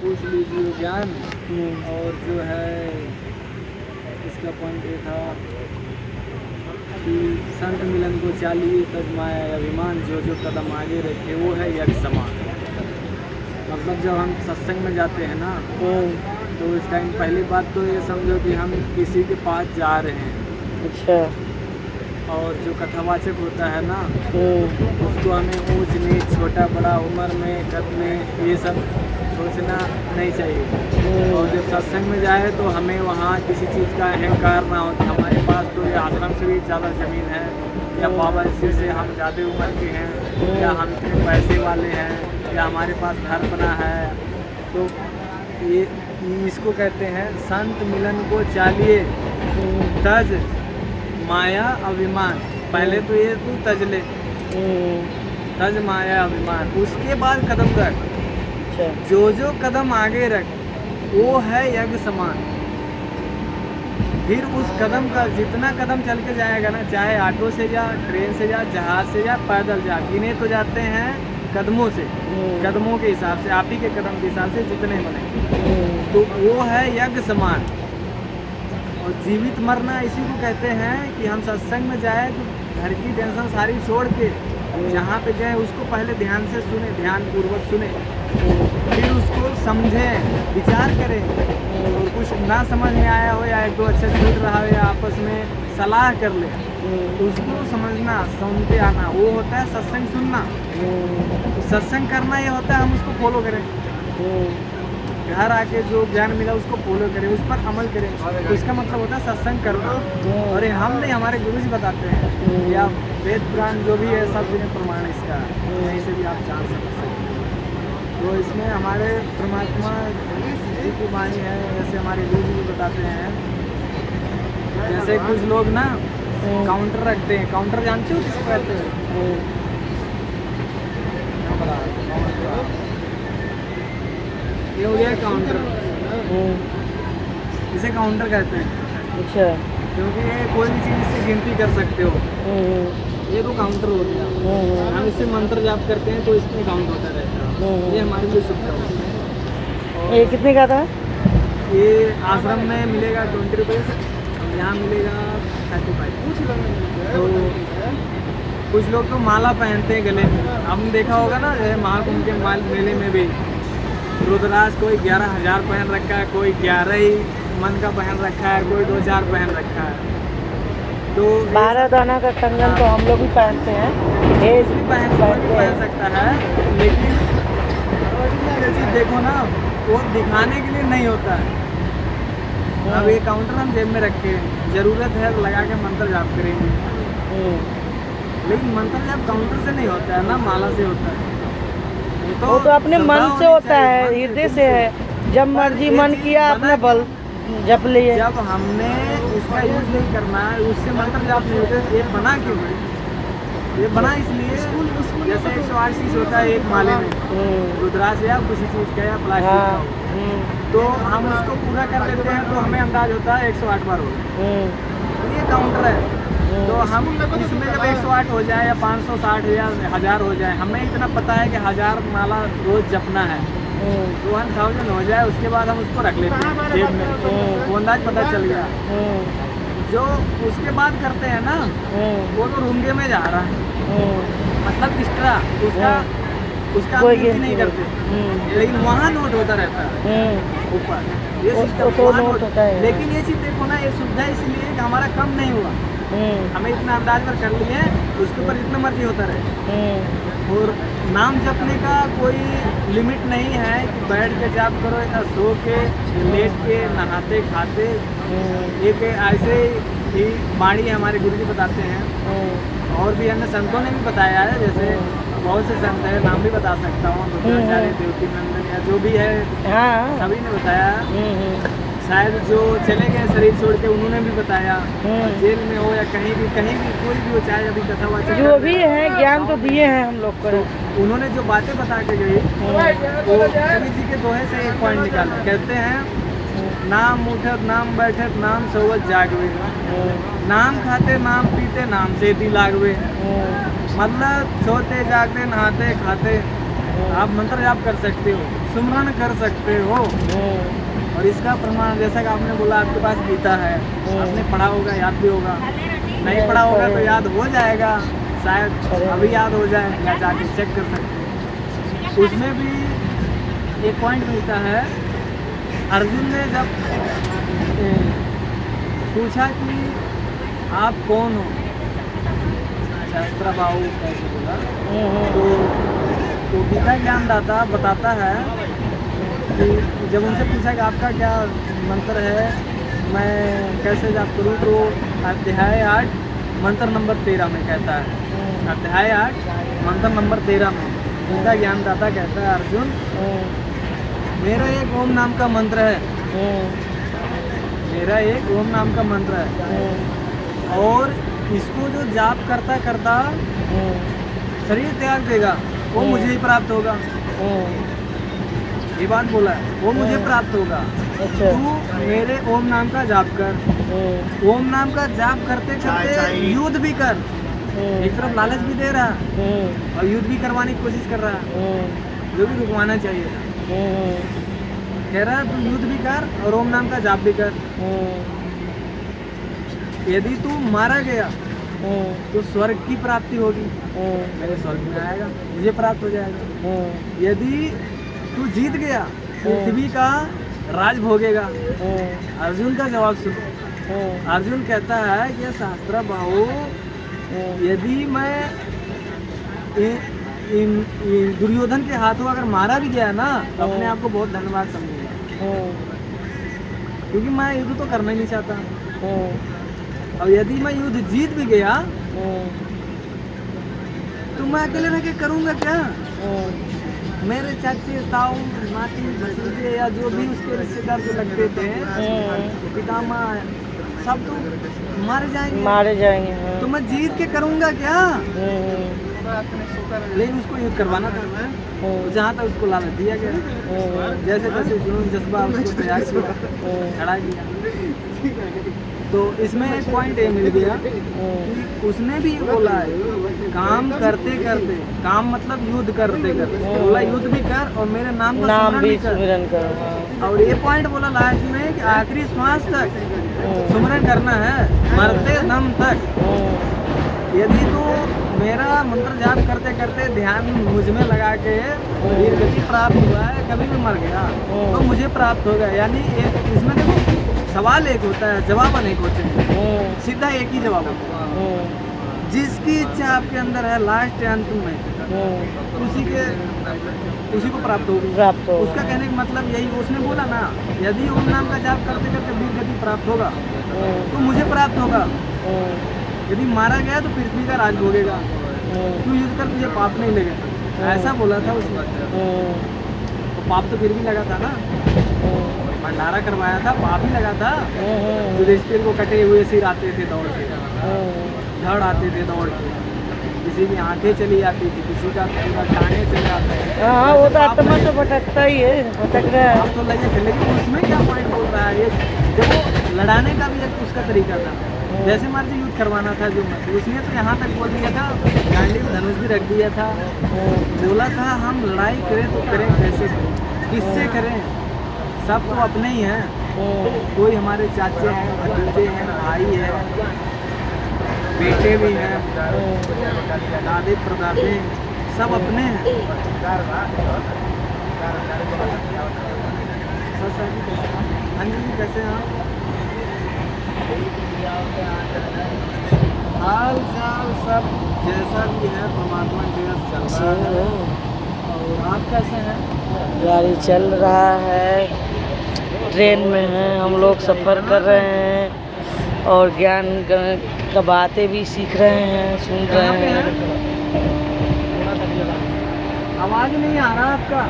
पूछ लीजिए ज्ञान। और जो है इसका पॉइंट ये था कि संत मिलन को चाहिए तजमाया अभिमान, जो जो कदम आगे रखे वो है यज्ञ समान। मतलब जब हम सत्संग में जाते हैं ना तो उस टाइम पहली बात तो ये समझो कि हम किसी के पास जा रहे हैं। अच्छा। और जो कथावाचक होता है ना उसको हमें ऊंच नीच छोटा बड़ा उम्र में कद में ये सब सोचना नहीं चाहिए। और जब सत्संग में जाए तो हमें वहाँ किसी चीज़ का अहंकार ना हो कि हमारे पास तो ये आश्रम से भी ज़्यादा ज़मीन है, या बाबा जी से हम ज़्यादा उम्र के हैं, या हम इतने पैसे वाले हैं, या हमारे पास घर बना है। तो ये इसको कहते हैं संत मिलन को चाहिए तज माया अभिमान। पहले तो ये तू तज ले, तज माया अभिमान, उसके बाद कदम रख। जो जो कदम आगे रख वो है यज्ञ समान। फिर उस कदम का जितना कदम चल के जाएगा ना, चाहे ऑटो से जा, ट्रेन से जा, जहाज से जा, पैदल जा, गिने तो जाते हैं कदमों से, कदमों के हिसाब से, आप ही के कदम के हिसाब से जितने बने, तो वो है यज्ञ समान। और जीवित मरना इसी को कहते हैं कि हम सत्संग में जाए तो घर की टेंशन सारी छोड़ के जहाँ पे गए उसको पहले ध्यान से सुने, ध्यान पूर्वक सुने, फिर उसको समझें, विचार करें। और कुछ ना समझ में आया हो या एक दो अच्छा छूट रहा हो या आपस में सलाह कर ले, उसको समझना, सुन के आना, वो होता है सत्संग सुनना। तो सत्संग करना ये होता है हम उसको फॉलो करें, घर आके जो ज्ञान मिला उसको फॉलो करें, उस पर अमल करें, तो इसका मतलब होता है सत्संग करना। और ये हम नहीं, हमारे गुरु जी बताते हैं, या वेद पुराण जो भी है सब जगह प्रमाण है इसका, यहीं से भी आप जान सकते हैं। तो इसमें हमारे परमात्मा जी की वाणी है, जैसे हमारे गुरु जी बताते हैं। जैसे कुछ लोग ना काउंटर रखते हैं, काउंटर जानते हो किसको कहते हैं? ये हो गया काउंटर, इसे काउंटर कहते हैं। अच्छा। क्योंकि ये कोई भी चीज़ से गिनती कर सकते हो, ये तो काउंटर हो गया। हम इससे मंत्र जाप करते हैं तो इसमें काउंट होता रहता है, ये हमारे लिए सुविधा होती है। ये कितने का था? ये आश्रम में मिलेगा 20 रुपीज़, यहाँ मिलेगा 35। तो कुछ लोग तो माला पहनते हैं गले में, आपने देखा होगा ना महाकुंभ के मेले में भी रुद्राक्ष कोई 11,000 पहन रखा है, कोई 11 ही मन का पहन रखा है, कोई 2-4 पहन रखा है। तो 12 दाना का कंगन तो हम लोग भी पहनते हैं, ये भी पहन सकता है, लेकिन ये चीज़ देखो ना वो दिखाने के लिए नहीं होता है। अब ये काउंटर हम जेब में रखे, ज़रूरत है लगा के मंत्र जाप करेंगे, लेकिन मंत्र जाप काउंटर से नहीं होता है ना, माला से होता है। वो तो अपने मन से होता है, हृदय से है, जब मर्जी मन किया अपने बल जप लिए। जब हमने इसका यूज नहीं करना है, उससे मंत्र जाप नहीं होते। ये बना क्यों है? ये बना इसलिए जैसे 108 चीज होता है एक माले में, रुद्राक्ष या किसी चीज का या प्लास्टिक का, तो हम उसको पूरा कर लेते हैं तो हमें अंदाज होता है 108 बार होगा। तो ये काउंटर है। तो हम इसमें जब 108 हो जाए या 560 या 1000 हो जाए, हमें इतना पता है कि 1000 माला रोज जपना है, तो 1000 हो जाए उसके बाद हम उसको रख लेते हैं जेब में, वो अंदाज पता चल गया। जो उसके बाद करते हैं ना वो तो रूंगे में जा रहा है, मतलब एक्स्ट्रा उसका हम गिनती नहीं करते, लेकिन वहाँ नोट होता रहता है ऊपर, ये सिस्टम वहाँ नोट होता है। लेकिन ये चीज़ देखो ना, ये सुविधा इसलिए कि हमारा कम नहीं हुआ, हमें इतना अंदाज पर कर लिए, उसके ऊपर जितना मर्जी होता रहे। और नाम जपने का कोई लिमिट नहीं है कि बैठ के जाप करो या सो के, लेट के, नहाते खाते, एक ऐसे ही वाणी हमारे गुरु जी बताते हैं। और भी अन्य संतों ने भी बताया है, जैसे बहुत से संत है, नाम भी बता सकता हूँ, देवकी नंदन या जो भी है, सभी ने बताया। शायद जो चले गए शरीर छोड़ के उन्होंने भी बताया, जेल में हो या कहीं भी कोई भी हो, चाहे अभी कथावाचक जो भी है ज्ञान तो दिए हैं हम लोग को। तो उन्होंने जो बातें बता के गई वो कवि जी के दोहे से एक पॉइंट निकाला, कहते हैं नाम उठत नाम बैठत नाम सोवत जागवे, नाम खाते नाम पीते नाम से दी लागवे। मतलब सोते जागते नहाते खाते आप मंत्र जाप कर सकते हो, सुमरन कर सकते हो। और इसका प्रमाण जैसा कि आपने बोला आपके पास गीता है, आपने पढ़ा होगा, याद भी होगा, नहीं पढ़ा होगा तो याद हो जाएगा, शायद अभी याद हो जाए या जाके चेक कर सकते हैं। उसमें भी एक पॉइंट मिलता है, अर्जुन ने जब पूछा कि आप कौन हो, सहस्त्रबाहु कैसे बोला, तो गीता ज्ञानदाता बताता है कि जब उनसे पूछा कि आपका क्या मंत्र है, मैं कैसे जाप करूँ, तो अध्याय 8 मंत्र नंबर 13 में कहता है, अध्याय 8 मंत्र नंबर 13 में गीता ज्ञानदाता कहता है, अर्जुन मेरा एक ओम नाम का मंत्र है, मेरा एक ओम नाम का मंत्र है, और इसको जो जाप करता करता शरीर त्याग देगा वो मुझे ही प्राप्त होगा। ये बात बोला है, वो मुझे प्राप्त होगा। अच्छा। तू मेरे ओम नाम का जाप कर, ओम नाम का जाप करते करते युद्ध भी कर। एक तरफ लालच भी दे रहा और युद्ध भी करवाने की कोशिश कर रहा, जो भी रुकवाना चाहिए। कह रहा तू युद्ध भी कर और ओम नाम का जाप भी कर। यदि तू मारा गया तो स्वर्ग की प्राप्ति होगी, मेरे स्वर्ग में आएगा, मुझे प्राप्त हो जाएगा। यदि तू जीत गया पृथ्वी का राज भोगेगा। अर्जुन का जवाब सुनो। अर्जुन कहता है कि सहस्त्रबाहु, यदि मैं दुर्योधन के हाथों अगर मारा भी गया ना तो अपने आप को बहुत धन्यवाद समझूंगा, क्योंकि मैं युद्ध तो करना ही नहीं चाहता। और यदि मैं युद्ध जीत भी गया तो मैं अकेले रह के करूँगा क्या? मेरे चाचे, ताऊ, नाती, भतीजे या जो भी उसके रिश्तेदार जो लगते थे, पितामह, सब तो मारे जाएंगे। तो मैं जीत के करूँगा क्या? लेकिन उसको युद्ध करवाना था, तो जहाँ तक उसको लालच दिया गया, जैसे तैसे जुनून जज्बा उसको तैयार किया, खड़ा किया। तो इसमें एक पॉइंट ये मिल गया कि उसने भी बोला है काम करते करते, काम मतलब युद्ध करते करते, बोला युद्ध भी कर और मेरे नाम का सुमिरन भी कर। और ये पॉइंट बोला लास्ट में कि आखिरी श्वास तक सुमिरन करना है, मरते दम तक। यदि तो मेरा मंत्र जाप करते करते ध्यान मुझ में लगा के वीर गति प्राप्त हुआ है, कभी भी मर गया तो मुझे प्राप्त होगा। यानी इसमें देखो सवाल एक होता है, जवाब अनेक होते हैं, सीधा एक ही जवाब होता है। जिसकी इच्छा आपके अंदर है लास्ट अंत में उसी को प्राप्त होगी। उसका कहने का मतलब यही, उसने बोला ना यदि ओम नाम का जाप करते करते वीर गति प्राप्त होगा तो मुझे प्राप्त होगा। यदि मारा गया तो पृथ्वी का राज भोगेगा, तू युद्ध कर, तुझे पाप नहीं लगेगा, ऐसा बोला था उसने। तो पाप तो फिर भी लगा था ना, भंडारा करवाया था, पाप ही लगा था। युधिष्ठिर को कटे हुए सिर आते थे दौड़ के, धड़ आते थे दौड़ के, किसी की आंखें चली जाती थी, किसी का टांगे चले जाते थे। हाँ, वो तो आत्मा तो भटकता ही है, भटक रहा है। आप तो लगे थे, लेकिन उसमें क्या पॉइंट बोल रहा है, ये देखो लड़ाने का भी एक उसका तरीका था। जैसे मर्जी युद्ध करवाना था जो मर्जी, उसने तो यहाँ तक बोल दिया था, गांडीव धनुष भी रख दिया था, बोला था हम लड़ाई करें तो करें कैसे करें, किससे करें, सब तो अपने ही हैं। कोई हमारे चाचे हैं, भतीजे हैं, भाई है, बेटे भी हैं, दादे परदादे सब अपने हैं। हाँ जी, कैसे हैं आप? हाल चाल सब जैसा भी है परमात्मा की तरफ चल रहा है। और आप कैसे हैं? गाड़ी चल रहा है, ट्रेन में हैं हम लोग, सफ़र कर रहे हैं और ज्ञान का बातें भी सीख रहे हैं, सुन रहे हैं। आवाज़ नहीं आ रहा आपका।